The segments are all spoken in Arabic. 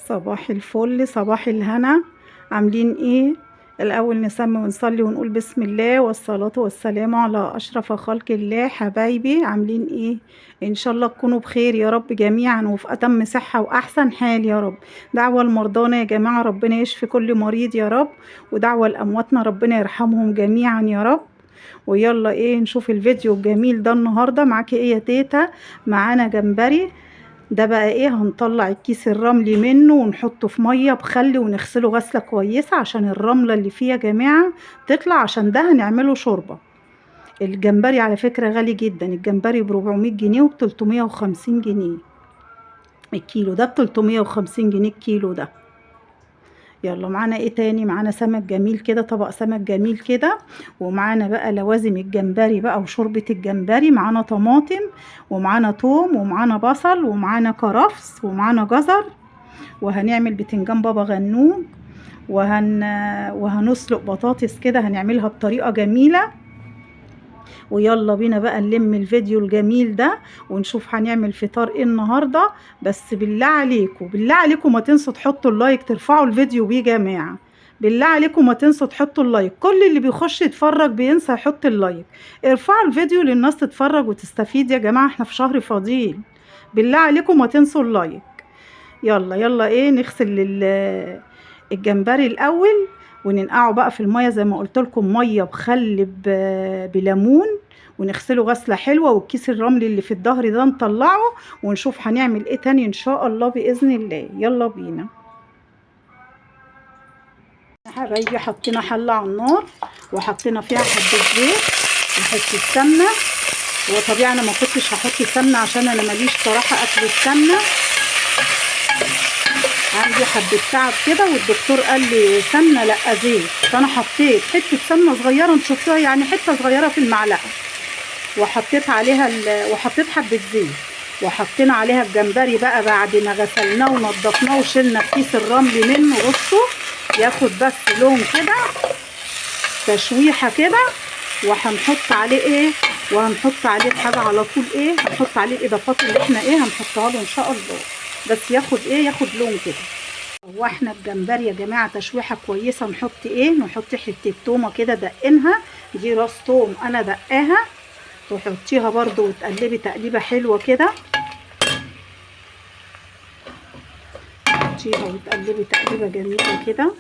صباح الفل، صباح الهنا. عاملين ايه؟ الاول نسمي ونصلي ونقول بسم الله والصلاة والسلام على اشرف خلق الله. حبايبي عاملين ايه؟ ان شاء الله تكونوا بخير يا رب جميعا وفي اتم صحة واحسن حال يا رب. دعوة لمرضانا يا جماعة ربنا يشفي كل مريض يا رب، ودعوة لامواتنا ربنا يرحمهم جميعا يا رب. ويلا ايه نشوف الفيديو الجميل ده. النهاردة معاكي ايه يا تيتا؟ معانا جمبري. ده بقى ايه، هنطلع الكيس الرملي منه ونحطه في ميه بخل ونغسله غسله كويسه عشان الرمله اللي فيه يا جماعه تطلع، عشان ده هنعمله شوربه. الجمبري على فكره غالي جدا، الجمبري ب 400 جنيه وب 350 جنيه الكيلو، ده ب 350 جنيه الكيلو ده. يلا معانا ايه تاني؟ معانا سمك جميل كده، طبق سمك جميل كده. ومعانا بقى لوازم الجمبري بقى وشوربة الجمبري. معانا طماطم ومعانا توم ومعانا بصل ومعانا كرفس ومعانا جزر. وهنعمل بتنجان بابا غنوج. وهنسلق بطاطس كده، هنعملها بطريقة جميلة. ويلا بينا بقى نلم الفيديو الجميل ده ونشوف هنعمل فطار ايه النهارده. بس بالله عليكم بالله عليكم ما تنسوا تحطوا اللايك، ترفعوا الفيديو بيه يا جماعه. بالله عليكم ما تنسوا تحطوا اللايك، كل اللي بيخش يتفرج بينسى يحط اللايك. ارفعوا الفيديو للناس تتفرج وتستفيد يا جماعه، احنا في شهر فضيل. بالله عليكم ما تنسوا اللايك. يلا يلا ايه، نغسل الجمبري الاول وننقعه بقى في الميه زي ما قلت لكم، ميه بخل بليمون، ونغسله غسله حلوه. والكيس الرملي اللي في الظهر ده نطلعه ونشوف هنعمل ايه تاني ان شاء الله باذن الله. يلا بينا يا حبايبي. حطينا حله على النار وحطينا فيها حبه زيت وحته سمنه. هو طبيعي انا ما كنتش هحط سمنه عشان انا ماليش صراحه اكل السمنه، عندي حبه تعب كده والدكتور قال لي سمنه لا زيت، فانا حطيت حته سمنه صغيره، انتوا شفتوها يعني حته صغيره في المعلقه، وحطيت عليها وحطيت حبه زيت، وحطينا عليها الجمبري بقى بعد ما غسلناه ونضفناه وشلنا الكيس الرملي منه. بصوا ياخد بس لون كده، تشويحه كده. وهنحط عليه ايه، وهنحط عليه حاجه على طول ايه، هنحط عليه الاضافات اللي احنا ايه هنحطها له ان شاء الله، بس ياخد ايه، ياخد لون كده. واحنا الجمبري يا جماعه تشويحه كويسه نحط ايه، نحط حته تومه كده دقنها، دي راس توم انا دقاها، تحطيها برضو وتقلبي تقليبه حلوه كده، تحطيها وتقلبي تقليبه جميله كده.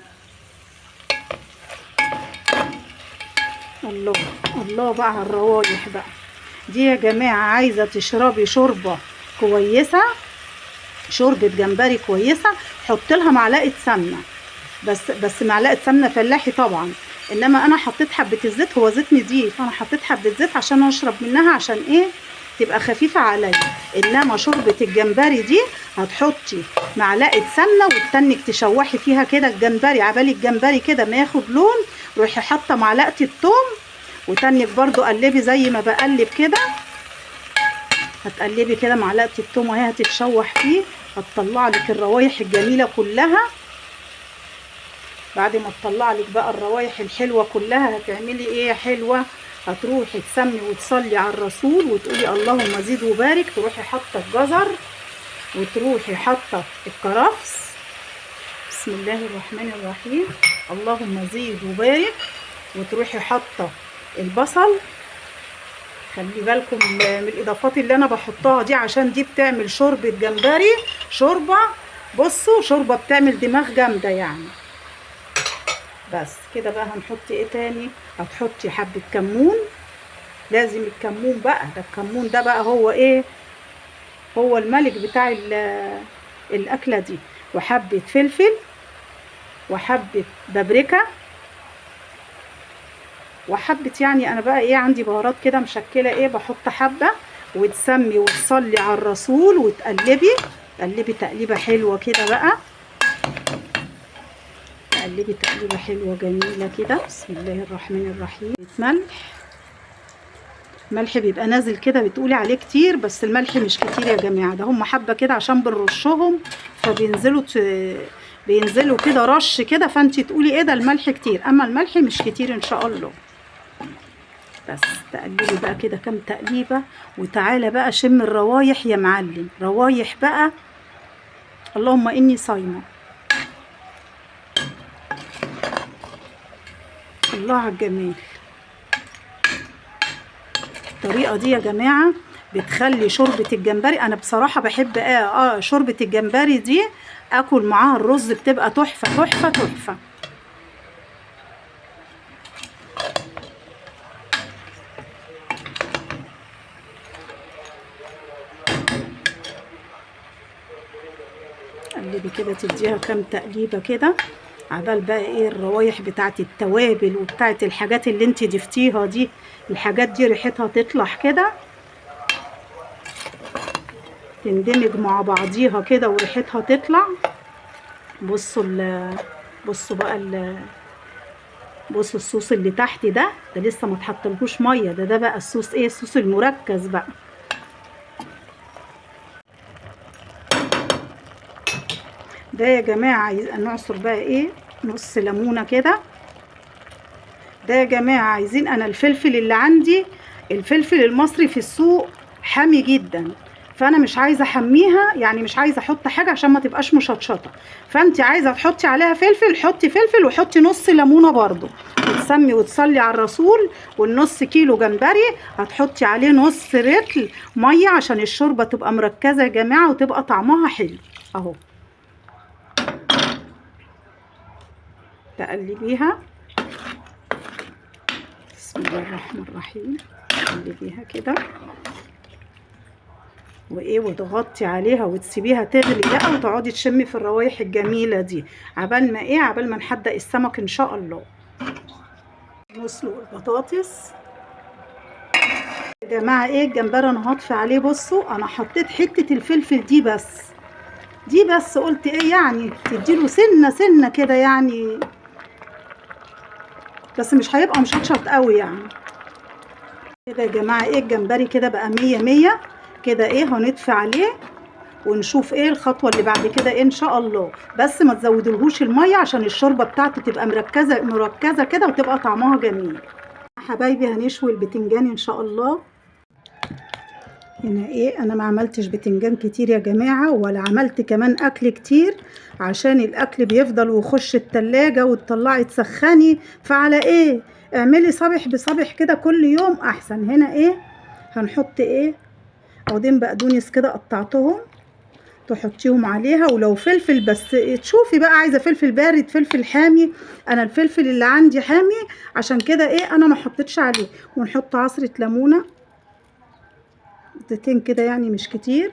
الله الله بقى على الروايح بقى دي يا جماعه. عايزه تشربي شوربه كويسه، شوربه جمبري كويسه، حط لها معلقه سمنه، بس معلقه سمنه فلاحي طبعا. انما انا حطيت حبه الزيت، هو زيت نضيف، انا حطيت حبه زيت عشان اشرب منها، عشان ايه، تبقى خفيفه عليا. انما شوربه الجمبري دي هتحطي معلقه سمنه وتتنك تشوحي فيها كده الجمبري، عبالي الجمبري كده ما ياخد لون، روحي حاطه معلقه الثوم وتنك برضو قلبي زي ما بقلب كده. هتقلبي كده معلقه الثوم وهي هتتشوح فيه، هتطلع لك الروايح الجميله كلها. بعد ما تطلع لك بقى الروايح الحلوه كلها هتعملي ايه حلوه، هتروحي تسمي وتصلي على الرسول وتقولي اللهم زد وبارك، تروحي حاطه الجزر وتروحي حاطه الكرفس، بسم الله الرحمن الرحيم، اللهم زد وبارك، وتروحي حاطه البصل. خلي بالكم من الاضافات اللي انا بحطها دي، عشان دي بتعمل شوربه جمبري، شوربه بصوا شوربه بتعمل دماغ جامده يعني. بس كده بقى هنحط ايه تاني، هتحطي حبه كمون، لازم الكمون بقى، ده الكمون ده بقى هو ايه، هو الملك بتاع الاكله دي. وحبه فلفل وحبه بابريكا وحبه، يعني انا بقى ايه عندي بهارات كده مشكله ايه، بحط حبه وتسمي وتصلي على الرسول وتقلبي تقلبي تقليبه حلوه كده بقى، تقلبي تقليبه حلوه جميله كده، بسم الله الرحمن الرحيم. ملح بيبقى نازل كده بتقولي عليه كتير، بس الملح مش كتير يا جماعه، ده هم حبه كده عشان بنرشهم بينزلوا كده رش كده، فانت تقولي ايه ده الملح كتير، اما الملح مش كتير ان شاء الله. بس تقلبي بقى كده كام تقليبه، وتعالى بقى شم الروايح يا معلم، روايح بقى، اللهم اني صايمه، الله على الجمال. الطريقه دي يا جماعه بتخلي شوربه الجمبري، انا بصراحه بحب شوربه الجمبري دي اكل معاها الرز، بتبقى تحفه تحفه تحفه. قلبي كده، تديها كام تقليبه كده عبال بقى ايه الروايح بتاعت التوابل وبتاعت الحاجات اللي انت ضفتيها دي، الحاجات دي ريحتها تطلع كده، تندمج مع بعضيها كده وريحتها تطلع. بصوا بقى بصوا الصوص اللي تحت ده لسه ما اتحطلهوش ميه، ده بقى الصوص ايه، الصوص المركز بقى. ده يا جماعه نعصر بقى ايه نص ليمونه كده. ده يا جماعه عايزين، انا الفلفل اللي عندي الفلفل المصري في السوق حامي جدا، فانا مش عايزه احميها، يعني مش عايزه احط حاجه عشان ما تبقاش مشطشطه، فانت عايزه تحطي عليها فلفل حطي فلفل، وحطي نص ليمونه برضو، وتسمي وتصلي على الرسول. والنص كيلو جمبري هتحطي عليه نص رتل ميه عشان الشوربه تبقى مركزه يا جماعه وتبقى طعمها حلو اهو. تقلبيها، بسم الله الرحمن الرحيم، تقلبيها كده وايه وتغطي عليها وتسيبيها تغلي بقى، وتقعدي تشمي في الروايح الجميله دي عبال ما نحدق السمك ان شاء الله. نسلق البطاطس يا جماعه. ايه الجمبري انا هطفي عليه، بصوا انا حطيت حته الفلفل دي بس قلت ايه يعني تديله سنه كده يعني، بس مش هيبقى مشطشط قوي يعني كده يا جماعه. ايه الجمبري كده بقى 100 كده. ايه هنطفي عليه ونشوف ايه الخطوه اللي بعد كده إيه ان شاء الله، بس ما تزودلهوش الميه عشان الشوربه بتاعته تبقى مركزه كده وتبقى طعمها جميل. حبايبي هنشوي البتنجان ان شاء الله. هنا ايه انا ما عملتش بتنجان كتير يا جماعه، ولا عملت كمان اكل كتير، عشان الاكل بيفضل ويخش التلاجة وتطلعي تسخني، فعلى ايه اعملي صبح بصبح كده كل يوم احسن. هنا ايه هنحط ايه عودين بقدونس كده قطعتهم تحطيهم عليها، ولو فلفل بس تشوفي بقى عايزه فلفل بارد فلفل حامي، انا الفلفل اللي عندي حامي عشان كده ايه انا ما حطيتش عليه. ونحط عصره ليمونه قطتين كده يعني مش كتير،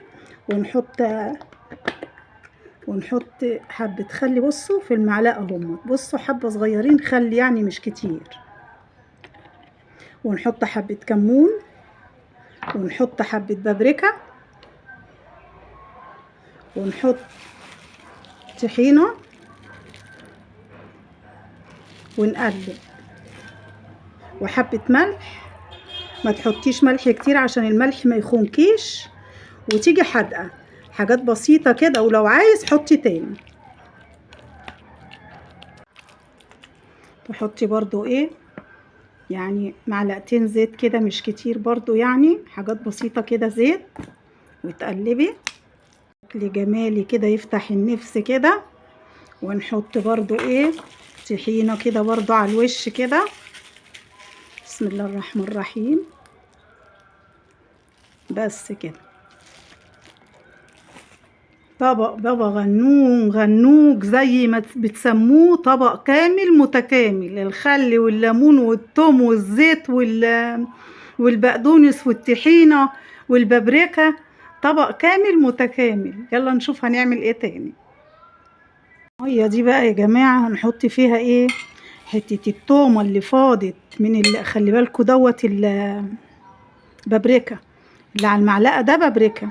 ونحط حبه خل، بصوا في المعلقه هم، بصوا حبه صغيرين خل يعني مش كتير، ونحط حبه كمون، ونحط حبه بابريكا، ونحط طحينه، ونقلب، وحبه ملح، ما تحطيش ملح كتير عشان الملح ما يخونكيش وتيجي حادقه، حاجات بسيطه كده، ولو عايز حطي تاني. تحطي برضو ايه يعني معلقتين زيت كده مش كتير برضو، يعني حاجات بسيطه كده زيت، وتقلبي اكل جمالي كده يفتح النفس كده. ونحط برضو ايه طحينه كده برضو على الوش كده، بسم الله الرحمن الرحيم، بس كده. طبق بابا غنوج زي ما بتسموه، طبق كامل متكامل، الخل والليمون والثوم والزيت والبقدونس والطحينه والبابريكا، طبق كامل متكامل. يلا نشوف هنعمل ايه تاني. الميه دي بقى يا جماعه هنحط فيها ايه حته التومه اللي فاضت من اللي خلي بالكوا دوت البابريكا اللي على المعلقه ده بابريكا،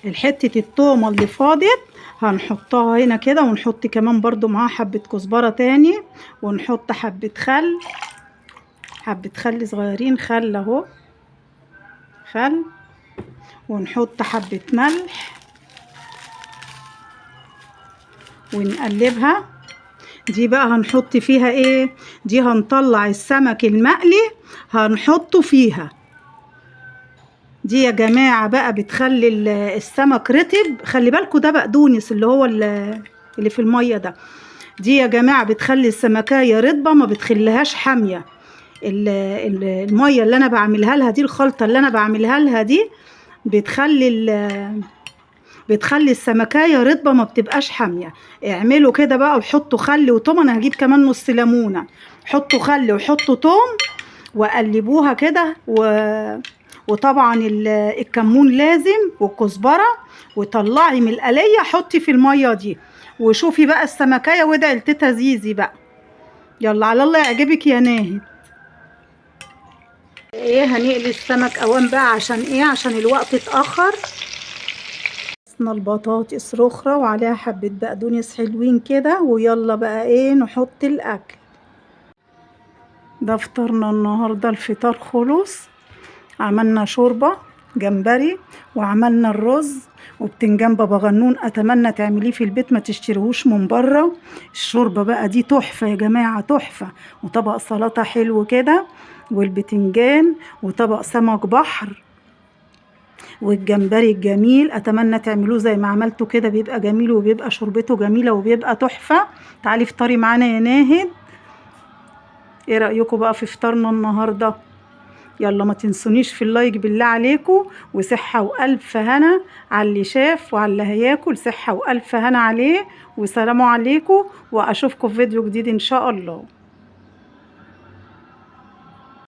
الحتة التومة اللي فاضت هنحطها هنا كده، ونحط كمان برضو معاها حبة كزبرة تاني، ونحط حبة خل صغيرين، خل اهو خل، ونحط حبة ملح ونقلبها. دي بقى هنحط فيها ايه، دي هنطلع السمك المقلي هنحطه فيها، دي يا جماعة بقى بتخلي السمك رطب. خلي بالكوا ده بقدونس اللي هو اللي في المية ده دي يا جماعة بتخلي السمكية رطبة، ما بتخليهاش حامية. المية اللي انا بعملها لها دي، الخلطة اللي انا بعملها لها دي بتخلي السمكية رطبة، ما بتبقاش حامية. اعملوا كده بقى وحطوا خل وتوم. انا هجيب كمان نص ليمونة. حطوا خل وحطوا توم وقلبوها كده وطبعا الكمون لازم والكزبرة. وطلعي من القلية حطي في المية دي وشوفي بقى السمكية وادعي لتيتا زيزي بقى. يلا على الله يعجبك يا ناهد. ايه هنقلي السمك اوان بقى عشان ايه؟ عشان الوقت اتأخر. البطاطس رخرة وعليها حبة بقدونس حلوين كده، ويلا بقى ايه نحط الاكل. ده فطرنا النهاردة، الفطار خلص. عملنا شوربة جمبري وعملنا الرز وبتنجان بابا غنون. اتمنى تعمليه في البيت، ما تشتريهوش من بره. الشوربة بقى دي تحفة يا جماعة، تحفة. وطبق سلطة حلو كده والبتنجان وطبق سمك بحر والجمبري الجميل. اتمنى تعملوه زي ما عملته كده، بيبقى جميل وبيبقى شوربته جميلة وبيبقى تحفة. تعالي افطري معانا يا ناهد. ايه رأيكم بقى في فطارنا النهاردة؟ يلا ما تنسونيش في اللايك بالله عليكم، وصحة والف هنا على اللي شاف وعلى اللي هياكل. صحة والف هنا عليه، وسلام عليكم، واشوفكم في فيديو جديد ان شاء الله.